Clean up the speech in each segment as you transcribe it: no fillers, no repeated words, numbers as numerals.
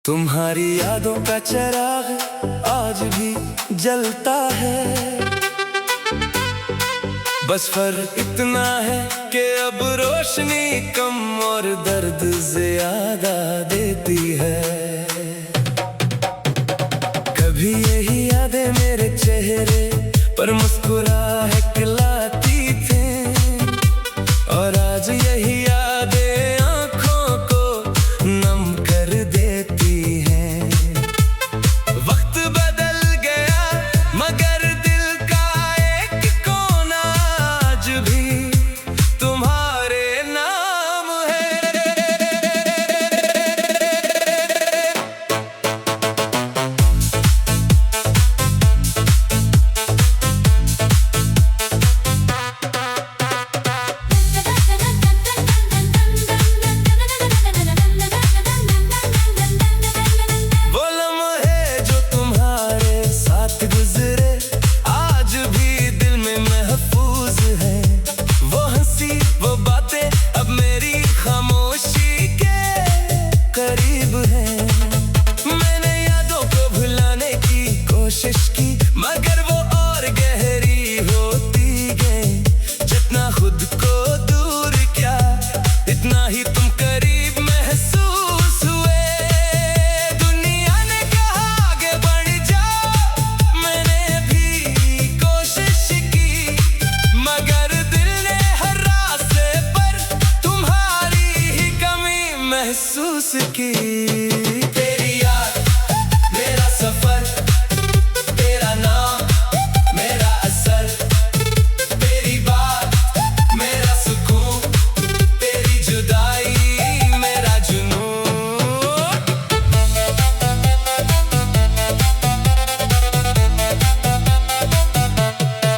तुम्हारी यादों का चिराग आज भी जलता है। बस फर्क इतना है कि अब रोशनी कम और दर्द ज्यादा देती है। कभी यही यादें मेरे चेहरे पर मुस्कुराहट लाती थी और आज यही यादें आंखों को नम कर देती हैं। वक्त बदल गया मगर दिल का एक कोना आज भी तुम्हारे नाम है। वो लम्हे जो तुम्हारे साथ गुजरे आज भी दिल में महफूज है। वो हंसी वो बातें अब मेरी खामोशी के करीब है। मैंने यादों को भुलाने की कोशिश की मगर वो और गहरी होती गई। जितना खुद को दूर किया इतना ही तुम करीब महसूस हुए। दुनिया ने कहा आगे बढ़ जाओ, मैंने भी कोशिश की मगर दिल ने हर रास्ते पर तुम्हारी ही कमी महसूस की। तेरी याद मेरा सफर, तेरा नाम मेरा असर, तेरी बात मेरा सुकून, तेरी जुदाई मेरा जुनून।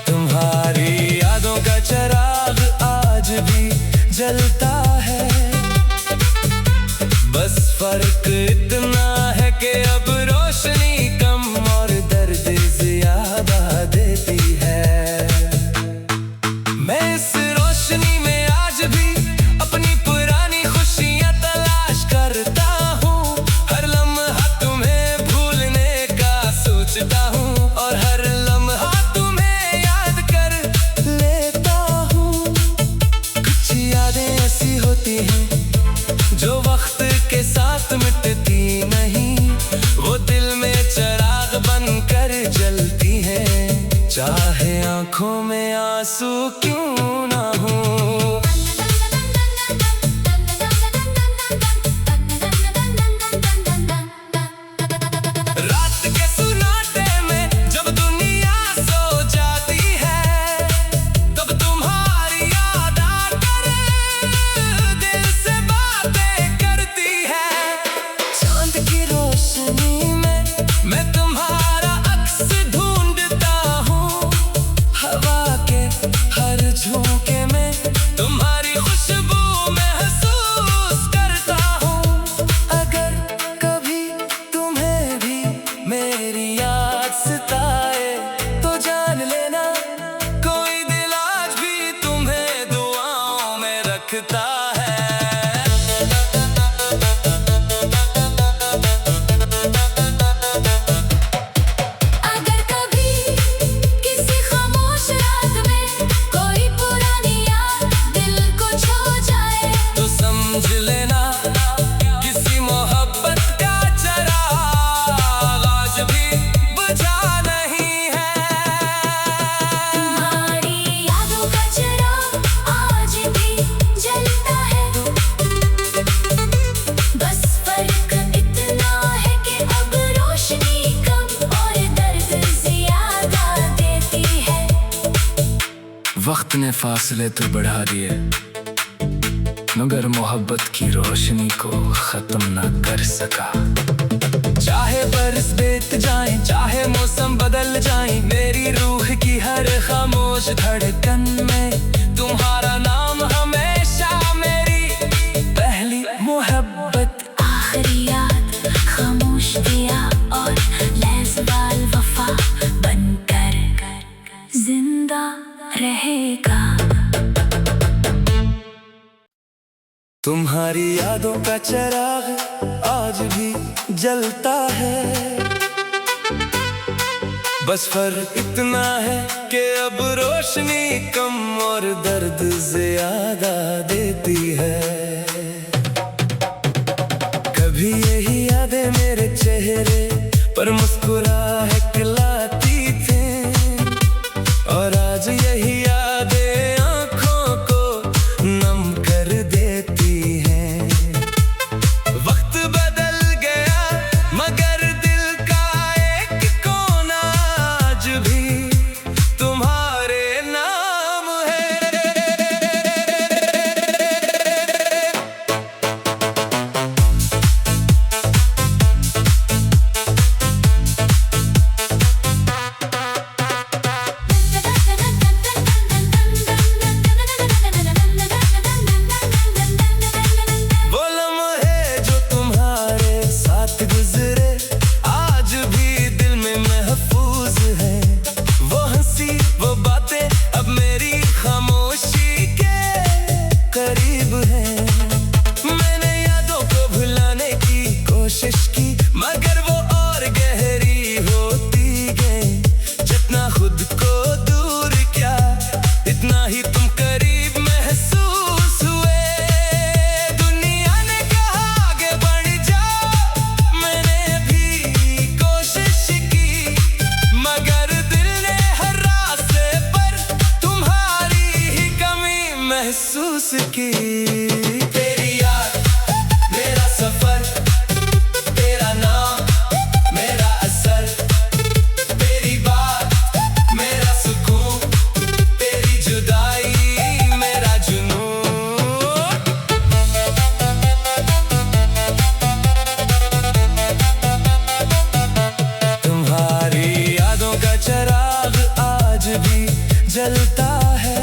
तुम्हारी यादों का चिराग आज भी जलता है। बस फर्क इतना है कि अब रोशनी कम और दर्द ज्यादा देती है। मैं इस रोशनी में आज भी अपनी पुरानी खुशियां तलाश करता हूँ। हर लम्हा तुम्हें भूलने का सोचता हूँ और हर लम्हा तुम्हें याद कर लेता हूँ। कुछ यादें ऐसी होती हैं जो वक्त के साथ मिटती नहीं। वो दिल में चिराग बनकर जलती हैं, चाहे आंखों में आंसू क्यों ना हो। रात के सुनाटे में जब दुनिया सो जाती है तब तुम्हारी याद आकर दिल से बातें करती है। चांद की रोशनी में मैं तुम्हारा अक्स ढूंढता हूँ। हवा के हर झोंके में तुम्हारी खुशबू महसूस करता हूँ। अगर कभी तुम्हें भी मेरी याद सताए तो जान लेना कोई दिल आज भी तुम्हें दुआओं में रखता है। अगर कभी किसी खामोश रात में कोई पुरानी याद दिल को छू जाए तो समझ लेना किसी मोहब्बत का चिराग आज भी बुझा नहीं है। तुम्हारी यादों का चिराग आज भी जलता है। बस फर्क इतना है कि अब रोशनी कम और दर्द ज्यादा देती है। वक्त ने फासले तो बढ़ा दिए मगर मोहब्बत की रोशनी को खत्म ना कर सका। चाहे बरस बीत जाए चाहे मौसम बदल जाए मेरी रूह की हर खामोश धड़कन में तुम्हारा नाम हमेशा मेरी पहली मोहब्बत। आखिरी याद खामोश दिया और लहज़बाल वफा बनकर जिंदा रहेगा। तुम्हारी यादों का चिराग आज भी जलता है। बस फर्क इतना है कि अब रोशनी कम और दर्द ज्यादा देती है। कभी यही यादें मेरे चेहरे पर मुस्कुराहट लाती थी, और आज यही यादें आंखों को नम कर देती हैं। वक्त बदल गया मगर दिल का एक कोना आज भी तुम्हारे नाम है। वो लम्हे जो तुम्हारे साथ गुजरे आज भी दिल में महफूज है। वो हंसी वो बातें अब मेरी खामोशी के करीब है। मैंने यादों को भुलाने की कोशिश की मगर वो और गहरी होती गई। जितना खुद को दूर किया इतना ही तुम करीब महसूस हुए। दुनिया ने कहा आगे बढ़ जाओ, मैंने भी कोशिश की मगर दिल ने हर रास्ते पर तुम्हारी ही कमी महसूस की। तेरी याद मेरा सफर, तेरा नाम मेरा असर, तेरी बात मेरा सुकून, तेरी जुदाई मेरा जुनून। तुम्हारी यादों का चिराग आज भी जलता है।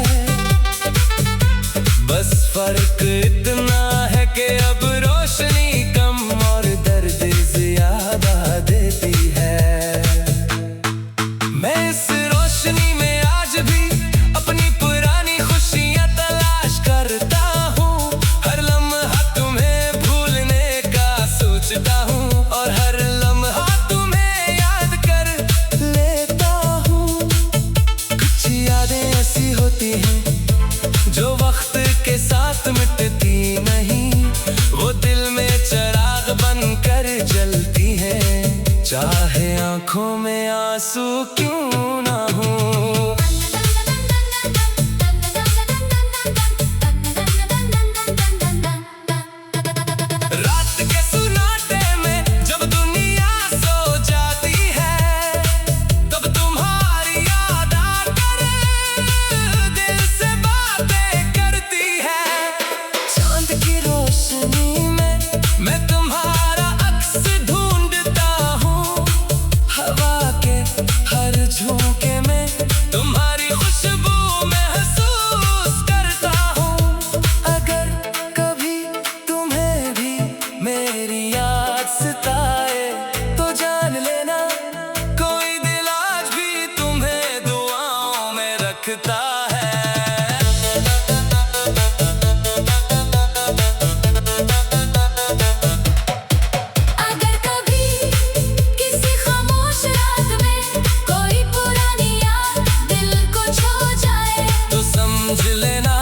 बस फर्क इतना है कि अब रोशनी कम और दर्द ज्यादा देती है। मैं इस रोशनी में आज भी अपनी पुरानी खुशियां तलाश करता हूँ। हर लम्हा तुम्हें भूलने का सोचता हूँ और हर लम्हा तुम्हें याद कर लेता हूँ। कुछ यादें ऐसी होती हैं जो वक्त के साथ मिटती नहीं, वो दिल में चिराग बनकर जलती हैं। चाहे आंखों में आंसू क्यों ना हो। रात के सुनाटे में जब दुनिया सो जाती है तब तुम्हारी याद आकर दिल से बातें करती है। चांद की रोशनी में मैं तुम्हारा अक्स ढूंढता हूँ। हवा के हर झोंके में तुम्हारी खुशबू महसूस करता हूँ। अगर कभी तुम्हें भी मेरी याद सताए तो जान लेना कोई दिल आज भी तुम्हें दुआओं में रखता है। अगर कभी किसी खामोश रात में कोई पुरानी याद दिल को छू जाए तो समझ लेना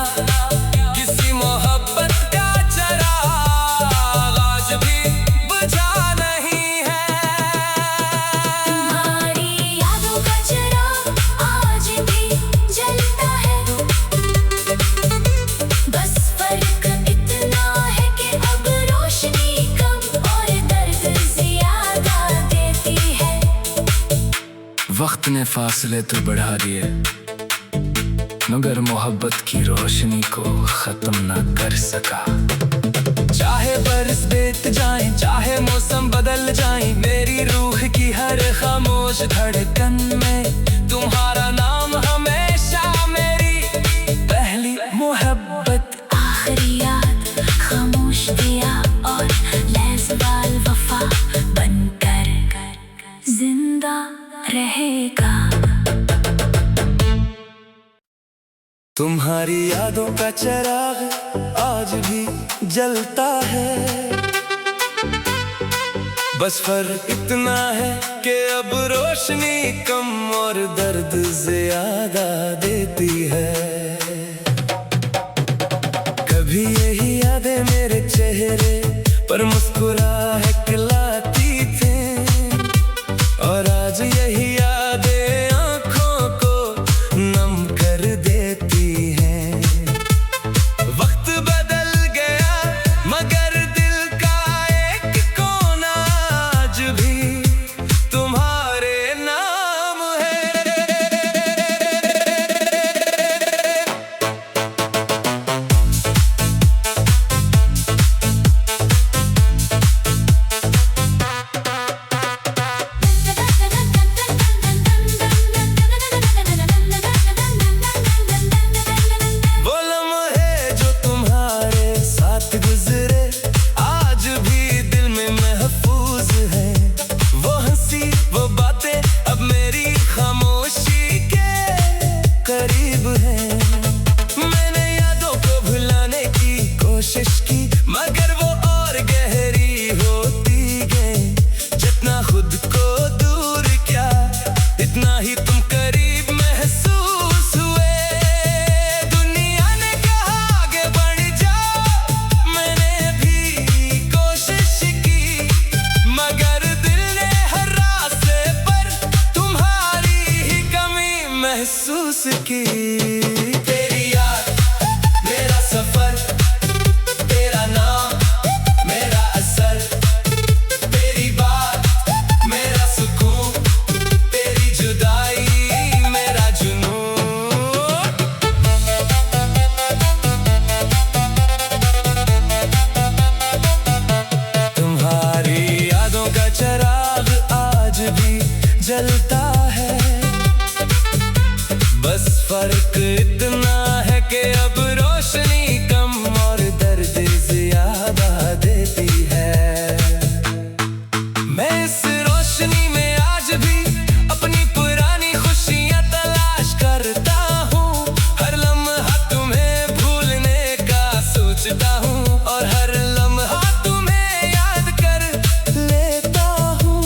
किसी मोहब्बत का चिराग आज भी बुझा नहीं है। तुम्हारी यादों का चिराग आज भी जलता है। बस फर्क इतना है कि अब रोशनी कम और दर्द ज्यादा देती है। वक्त ने फासले तो बढ़ा दिए मगर मोहब्बत की रोशनी को खत्म ना कर सका। चाहे बरस बीत जाए चाहे मौसम बदल जाए, मेरी रूह की हर खामोश धड़कन में तुम्हारा नाम हमेशा मेरी पहली मोहब्बत। आखिरी याद खामोश दिया और लहज़बाल वफा बनकर जिंदा रहेगा। तुम्हारी यादों का चिराग आज भी जलता है। बस फर्क इतना है कि अब रोशनी कम और दर्द ज्यादा देती है। कभी यही यादें मेरे चेहरे पर मुस्कुराहलाती थे, और आज यही यादें आंखों को नम कर देती हैं। वक्त बदल गया मगर दिल का एक कोना आज भी तुम्हारे नाम है। वो लम्हे जो तुम्हारे साथ गुजरे आज भी दिल में महफूज है। वो हंसी वो बातें अब मेरी खामोशी के करीब है। मैंने यादों को भुलाने की कोशिश की मगर वो और गहरी होती गई। जितना खुद को दूर किया इतना ही तुम करीब महसूस हुए। दुनिया ने कहा आगे बढ़ जाओ, मैंने भी कोशिश की मगर दिल ने हर रास्ते पर तुम्हारी ही कमी महसूस की। तेरी याद मेरा सफर, तेरा नाम मेरा असर, तेरी बात मेरा सुकून, तेरी जुदाई मेरा जुनून। तुम्हारी यादों का चिराग आज भी जलता है। बस फर्क इतना है कि अब रोशनी कम और दर्द ज्यादा देती है। मैं इस रोशनी में आज भी अपनी पुरानी खुशियां तलाश करता हूँ। हर लम्हा तुम्हें भूलने का सोचता हूँ और हर लम्हा तुम्हें याद कर लेता हूँ।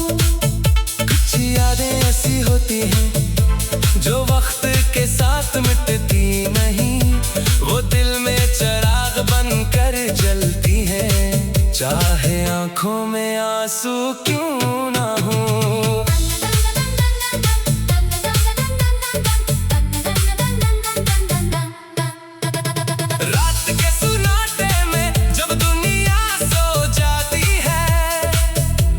कुछ यादें ऐसी होती हैं जो वक्त के साथ मिटती नहीं, वो दिल में चिराग बनकर जलती हैं। चाहे आंखों में आंसू क्यों ना हो। रात के सुनाटे में जब दुनिया सो जाती है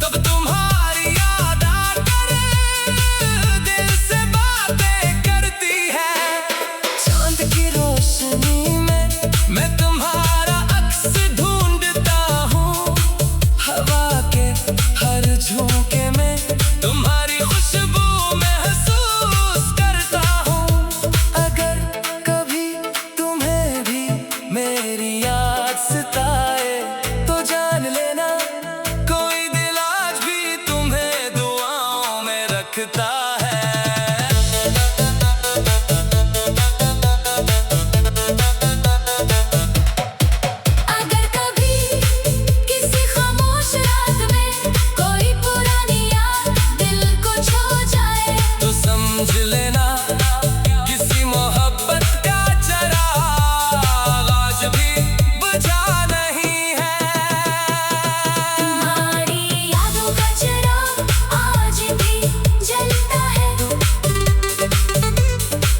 तब तुम्हारी याद आकर दिल से बातें करती है। चांद की रोशनी में मैं तुम्हारा अक्स ढूंढता हूँ। हवा के हर झोंके में तुम्हारी खुशबू महसूस करता हूँ। अगर कभी तुम्हें भी मेरी याद सताए तो जान लेना कोई दिल आज भी तुम्हें दुआओं में रखता है। अगर कभी किसी खामोश रात में कोई पुरानी याद दिल को छू जाए तो समझ लेना किसी मोहब्बत का चिराग आज भी बुझा नहीं है। तुम्हारी यादों का चिराग आज भी जलता है।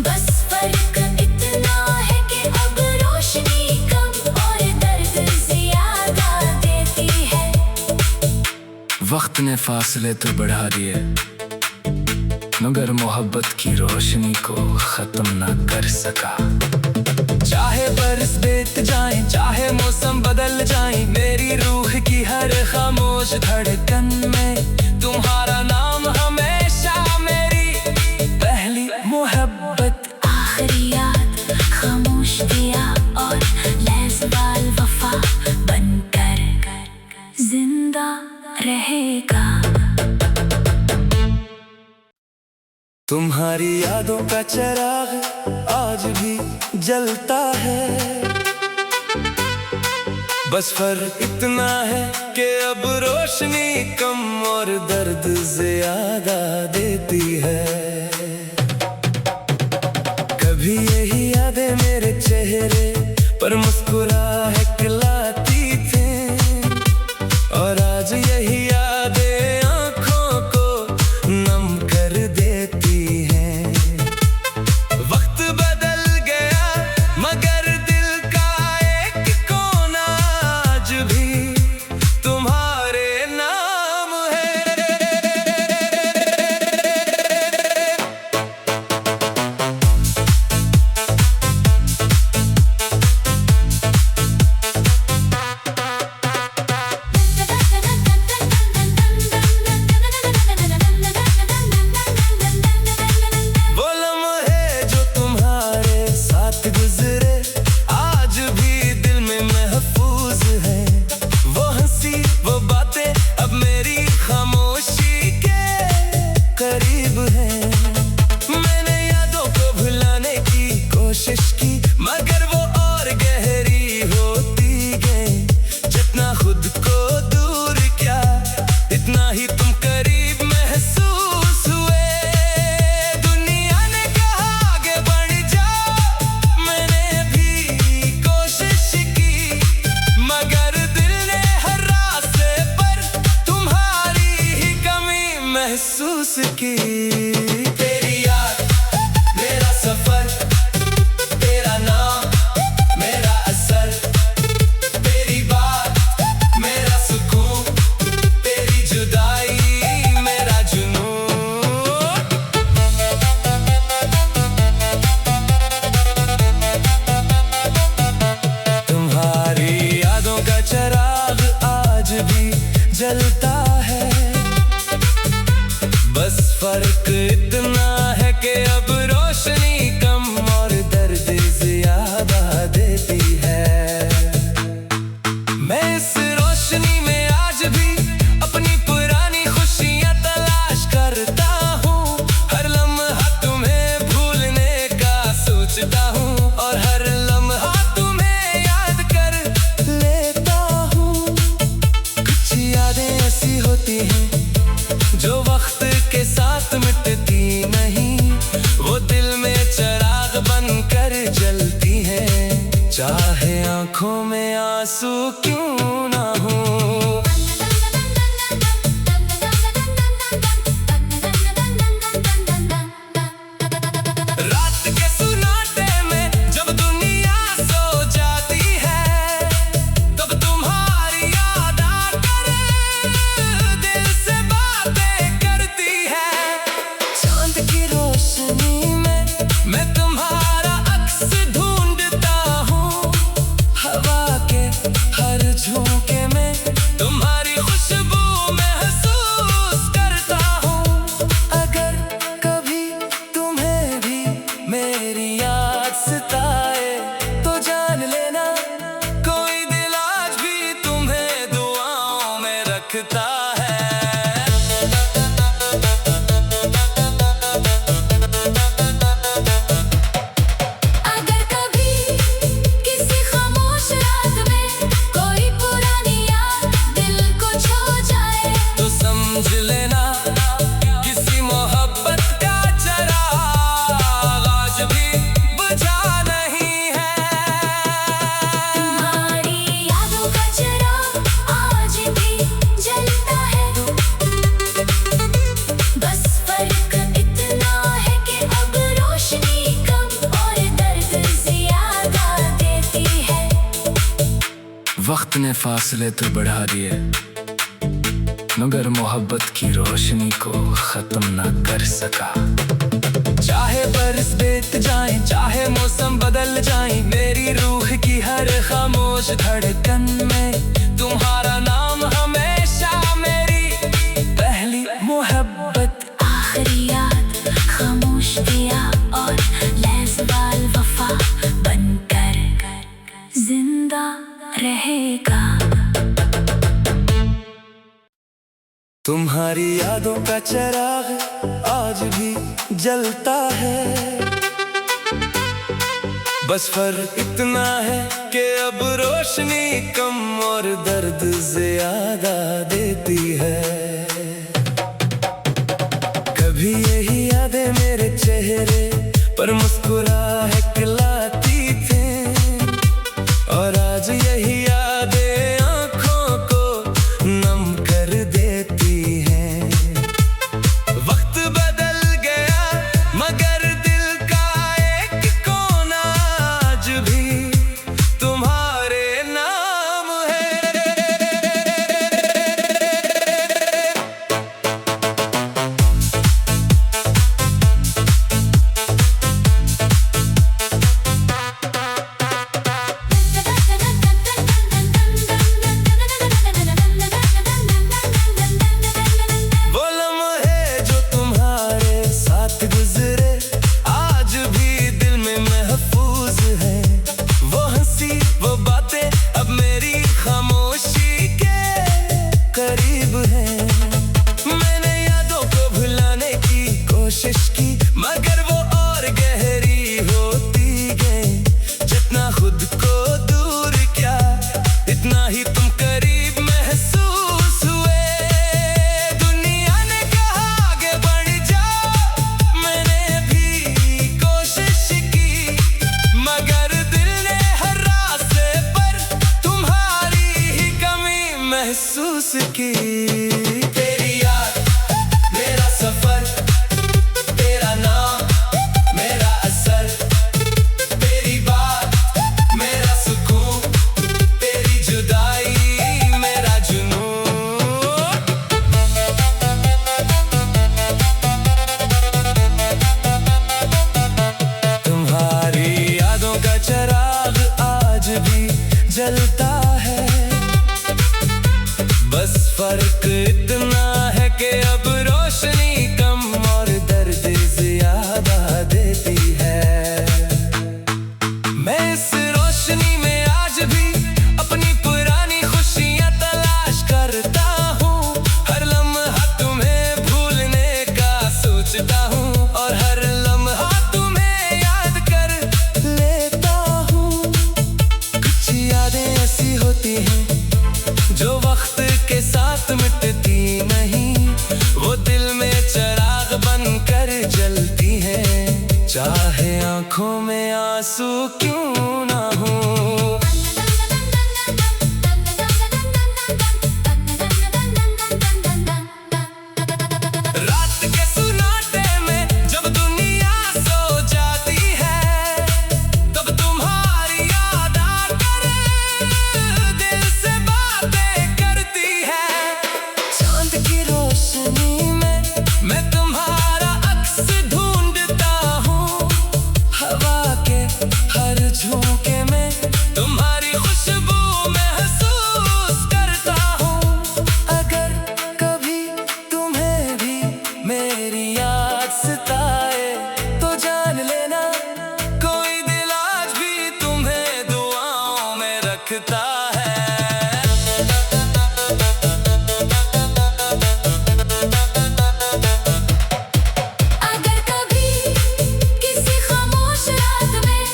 बस फर्क इतना है कि अब रोशनी कम और दर्द ज्यादा देती है। वक्त ने फासले तो बढ़ा दिए मगर मोहब्बत की रोशनी को खत्म ना कर सका। चाहे बरस बीत जाए चाहे मौसम बदल जाए, मेरी रूह की हर खामोश धड़कन में तुम्हारा नाम हमेशा मेरी पहली मोहब्बत। आखिरी याद खामोश दिया और लहज़वाल वफा बनकर जिंदा रहेगा। तुम्हारी यादों का चिराग आज भी जलता है। बस फर्क इतना है कि अब रोशनी कम और दर्द ज्यादा देती है। कभी यही यादें मेरे चेहरे पर मुस्कुराहट थी और आज यही यादें आंखों को नम कर देती हैं। वक्त बदल गया मगर दिल का एक कोना आज भी तुम्हारे नाम है। वो लम्हे जो तुम्हारे साथ गुजरे आज भी दिल में महफूज है। वो हंसी वो बातें अब मेरी खामोशी के करीब है। मैंने यादों को भुलाने की कोशिश की मगर वो और गहरी होती गई। जितना खुद को दूर किया इतना ही तुम करीब महसूस हुए। दुनिया ने कहा आगे बढ़ जाओ, मैंने भी कोशिश की मगर दिल ने हर रास्ते पर तुम्हारी ही कमी महसूस की। तेरी याद मेरा सफर, तेरा नाम मेरा असर, तेरी बात मेरा सुकून, तेरी जुदाई मेरा जुनून। तुम्हारी यादों का चिराग आज भी जलता है। बस फर्क इतना है कि अब रोशनी कम और दर्द ज्यादा देती है। मैं इस रोशनी में आज भी अपनी पुरानी खुशियां तलाश करता हूँ। हर लम्हा तुम्हें भूलने का सोचता हूँ और हर लम्हा तुम्हें याद कर लेता हूँ। कुछ यादें ऐसी होती हैं जो वक्त के साथ मिटती नहीं। वो दिल में चिराग बनकर जलती हैं चाहे आंखों में आंसू क्यों ना हो। रात के सुनाटे में जब दुनिया सो जाती है तब तुम्हारी याद आकर दिल से बातें करती है। चांद की रोशनी में मैं तुम्हारा अक्स ढूंढता हूँ। हवा के हर झोंके में तुम्हारी खुशबू महसूस करता हूँ। अगर कभी तुम्हें भी मेरी याद सताए तो जान लेना कोई दिल आज भी तुम्हें दुआओं में रखता है। अगर कभी किसी खामोश रात में कोई पुरानी याद दिल को छू जाए तो समझ लेना किसी मोहब्बत का चिराग आज भी बुझा नहीं है। तुम्हारी यादों का चिराग आज भी जलता है। बस फर्क इतना है कि अब रोशनी कम और दर्द ज्यादा देती है। वक्त ने फासले तो बढ़ा दिए मगर मोहब्बत की रोशनी को खत्म ना कर सका। चाहे बरस बीत जाए चाहे मौसम बदल जाए मेरी रूह की हर खामोश धड़कन में तुम्हारा नाम हमेशा मेरी पहली मोहब्बत। आखिरी याद खामोश दिया और लहज़बाल वफा बनकर जिंदा रहेगा। तुम्हारी यादों का चिराग आज भी जलता है। बस फर्क इतना है कि अब रोशनी कम और दर्द ज्यादा देती है। पर मुस्कुराहलाती थे। और आज यही यादें आंखों को नम कर देती हैं। वक्त बदल गया मगर दिल का एक कोना आज भी तुम्हारे नाम है। वो लम्हे जो तुम्हारे साथ गुजरे आज भी दिल में महफूज है। वो हंसी वो बातें अब मेरी खामोशी के करीब है। मैंने यादों को भुलाने की कोशिश की मगर वो और गहरी होती गई। जितना खुद को दूर किया इतना ही तुम करीब महसूस हुए। दुनिया ने कहा आगे बढ़ जाओ, मैंने भी कोशिश की मगर दिल ने हर रास्ते पर तुम्हारी ही कमी महसूस की। तेरी याद मेरा सफर, तेरा नाम मेरा असर, तेरी बात मेरा सुकून, तेरी जुदाई मेरा जुनून। तुम्हारी यादों का चिराग आज भी जलता है। बस फर्क इतना है कि अब रोशनी कम और दर्द ज्यादा देती है। मैं इस रोशनी में आज भी अपनी पुरानी खुशियां तलाश करता हूँ। हर लम्हा तुम्हें भूलने का सोचता हूँ और हर लम्हा तुम्हें याद कर लेता हूँ। कुछ यादें ऐसी होती हैं जो वक्त के साथ मिटती नहीं। वो दिल में चिराग बनकर जलती हैं, चाहे आंखों में आंसू क्यों ना हो। रात के सुनाटे में जब दुनिया सो जाती है तब तुम्हारी याद आकर दिल से बातें करती है। चांद की रोशनी में मैं तुम्हारा अक्स ढूंढता हूँ। हवा के हर झोंके में तुम्हारी खुशबू महसूस करता हूँ। अगर कभी तुम्हें भी मेरी याद सताए तो जान लेना कोई दिल आज भी तुम्हें दुआओं में रखता है। अगर कभी किसी खामोश रात में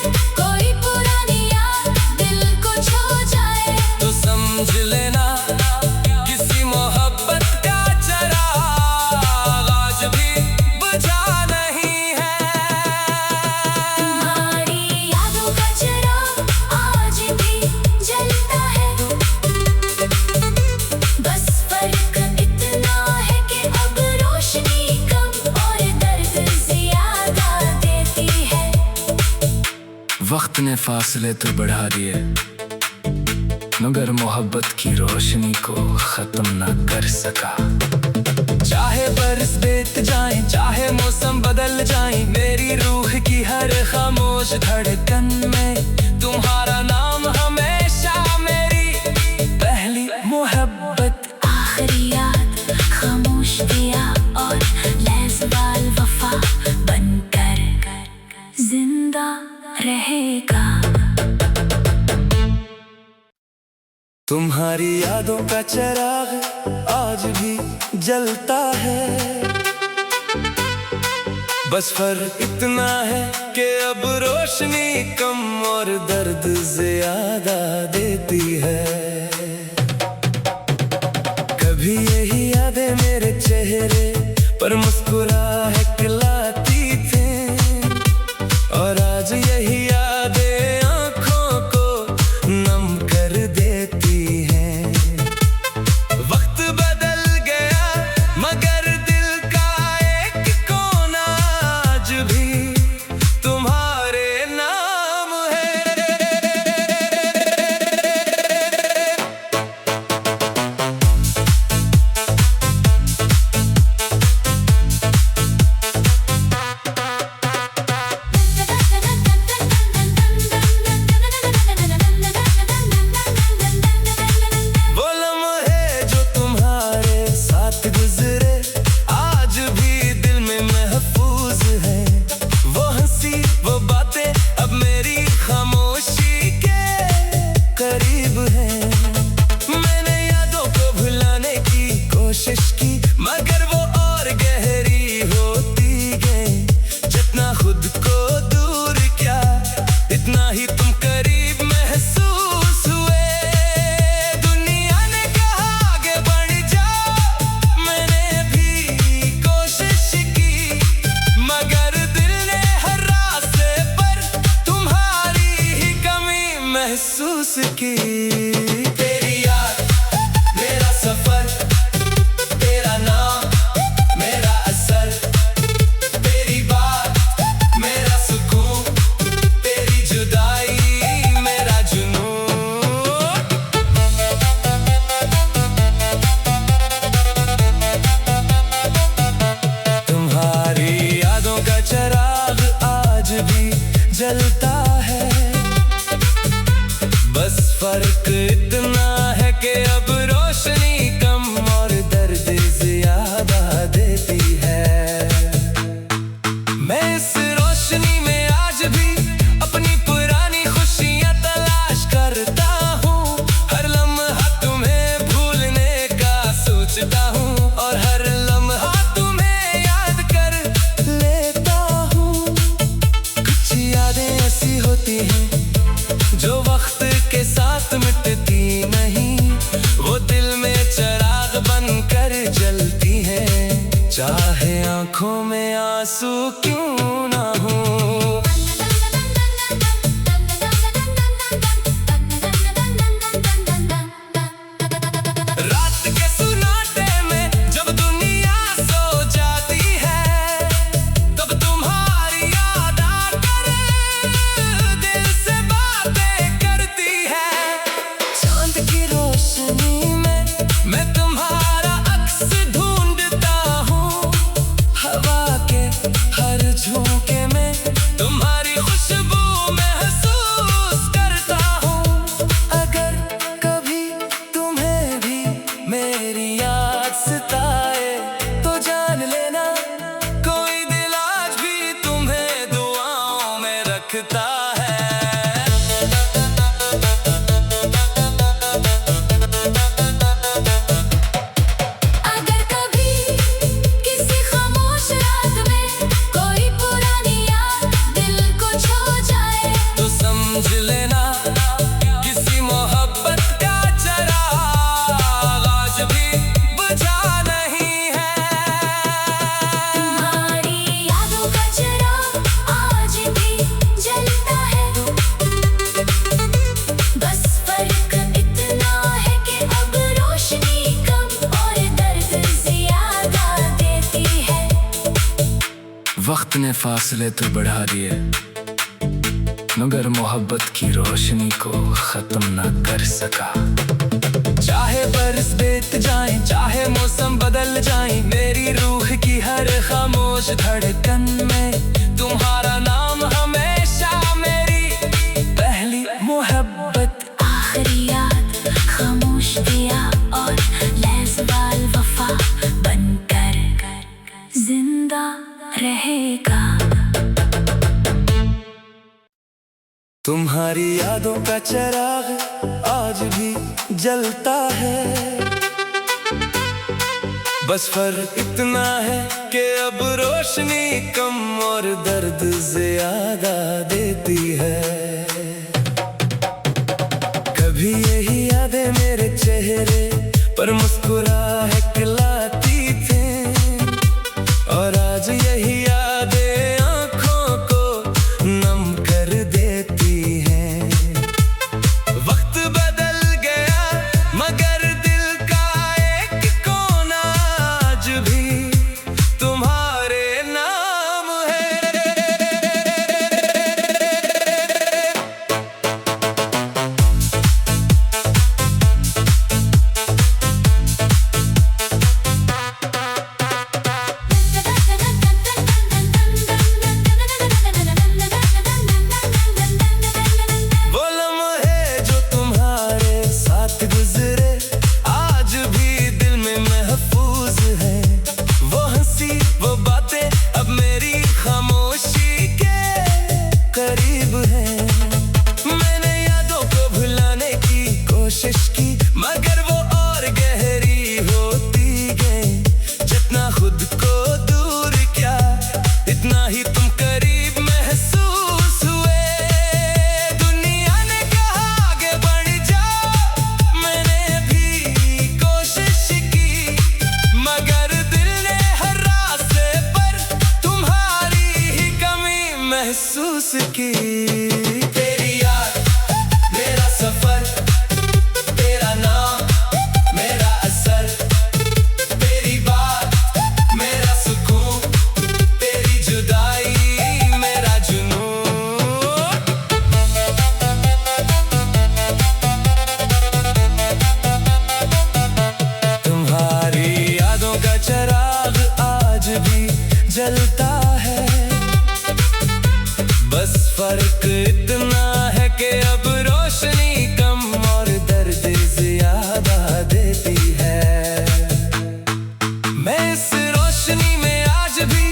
कोई पुरानी याद दिल को छू जाए तो समझ लेना किसी मोहब्बत का चिराग आज भी बुझा नहीं है। तुम्हारी यादों का चिराग आज भी जलता है। बस फर्क इतना है कि अब रोशनी कम और दर्द ज्यादा देती है। वक्त ने फासले तो बढ़ा दिए मगर मोहब्बत की रोशनी को खत्म न कर सका। चाहे बरस बीत जाए चाहे मौसम बदल जाए मेरी रूह की हर खामोश धड़कन में तुम्हारा नाम हमेशा मेरी पहली मोहब्बत। आखिरी याद खामोश दिया और लहज़बाल वफा बनकर जिंदा रहेगा। तुम्हारी यादों का चिराग आज भी जलता है। बस फर्क इतना है कि अब रोशनी कम और दर्द ज्यादा देती है। कभी यही यादें मेरे चेहरे पर मुस्कुराहलाती थे। महसूस की। तेरी याद मेरा सफर, तेरा नाम मेरा असर, तेरी बात मेरा सुकून, तेरी जुदाई मेरा जुनून। तुम्हारी यादों का चिराग आज भी जलता है, बस फर्क इतना है कि अब रोशनी कम और दर्द ज्यादा देती है। मैं इस रोशनी में आज भी अपनी पुरानी खुशियां तलाश करता हूँ। हर लम्हा तुम्हें भूलने का सोचता हूँ और हर लम्हा तुम्हें याद कर लेता हूँ। कुछ यादें ऐसी होती हैं जो वक्त के साथ मिटती नहीं, वो दिल में चिराग बनकर जलती है, चाहे आंखों में आंसू क्यों ना हो। रात के सुनाटे में जब दुनिया सो जाती है, तब तुम्हारी याद आकर दिल से बातें करती है। चांद की रोशनी में मैं तुम्हारा अक्स ढूंढता हूँ, हवा के हर झोंके में तुम्हारी खुशबू महसूस करता हूँ। अगर कभी तुम्हें भी मेरी याद सताए तो जान लेना, कोई दिल आज भी तुम्हें दुआओं में रखता है। अगर कभी किसी खामोश रात में कोई पुरानी याद दिल को छू जाए, तो समझ लेना किसी मोहब्बत का चिराग आज भी बुझा नहीं है। तुम्हारी यादों का चिराग आज भी जलता है, बस फर्क इतना है कि अब रोशनी कम और दर्द ज्यादा देती है। वक्त ने फासले तो बढ़ा दिए, मगर मोहब्बत की रोशनी को खत्म ना कर सका। चाहे बरस बीत जाए, चाहे मौसम बदल जाए, मेरी रूह की हर खामोश धड़कन में तुम्हारा नाम हमेशा मेरी पहली मोहब्बत। आखिरी याद खामोश दिया और लहज़वाल वफा बनकर जिंदा रहेगा। तुम्हारी यादों का चिराग आज भी जलता है, बस फर्क इतना है कि अब रोशनी कम और दर्द ज्यादा देती है। कभी यही यादें मेरे चेहरे पर मुस्कुराहलाती थे, और आज यही यादें आंखों को नम कर देती हैं। वक्त बदल गया मगर दिल का एक कोना आज भी तुम्हारे नाम है। वो लम्हे जो तुम्हारे साथ गुजरे आज भी दिल में महफूज है। वो हंसी वो बातें अब मेरी खामोशी के करीब हैं। मैंने यादों को भुलाने की कोशिश की मगर वो और गहरी होती गई। जितना खुद को दूर किया इतना ही तुम करीब महसूस हुए। दुनिया ने कहा आगे बढ़ जाओ, मैंने भी कोशिश की मगर दिल ने हर रास्ते पर तुम्हारी ही कमी महसूस की। तेरी याद मेरा सफर, रोशनी में आज भी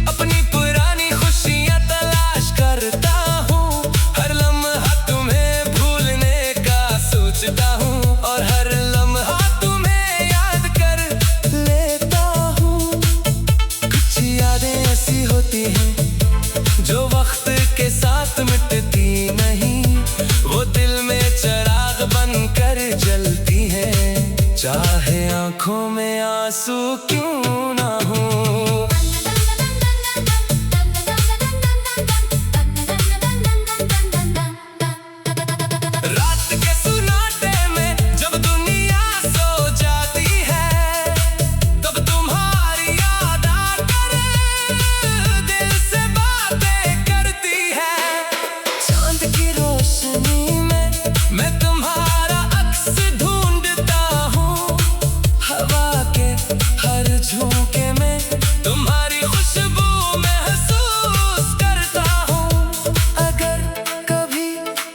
अपनी पुरानी खुशियां तलाश करता हूँ। हर लम्हा तुम्हें भूलने का सोचता हूँ और हर लम्हा तुम्हें याद कर लेता हूँ। कुछ यादें ऐसी होती हैं जो वक्त के साथ मिटती नहीं, वो दिल में चिराग बनकर जलती है, चाहे आंखों में आंसू क्यों ना हो। रात के सुनाटे में जब दुनिया सो जाती है, तब तुम्हारी याद आकर दिल से बातें करती है। चांद की रोशनी में मैं तुम्हारा अक्स ढूंढता हूँ, हवा के हर झोंके में तुम्हारी खुशबू महसूस करता हूँ। अगर कभी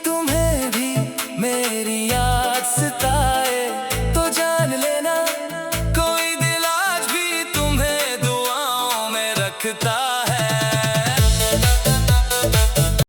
तुम्हें भी मेरी याद सताए तो जान लेना कोई दिल आज भी तुम्हें दुआओं में रखता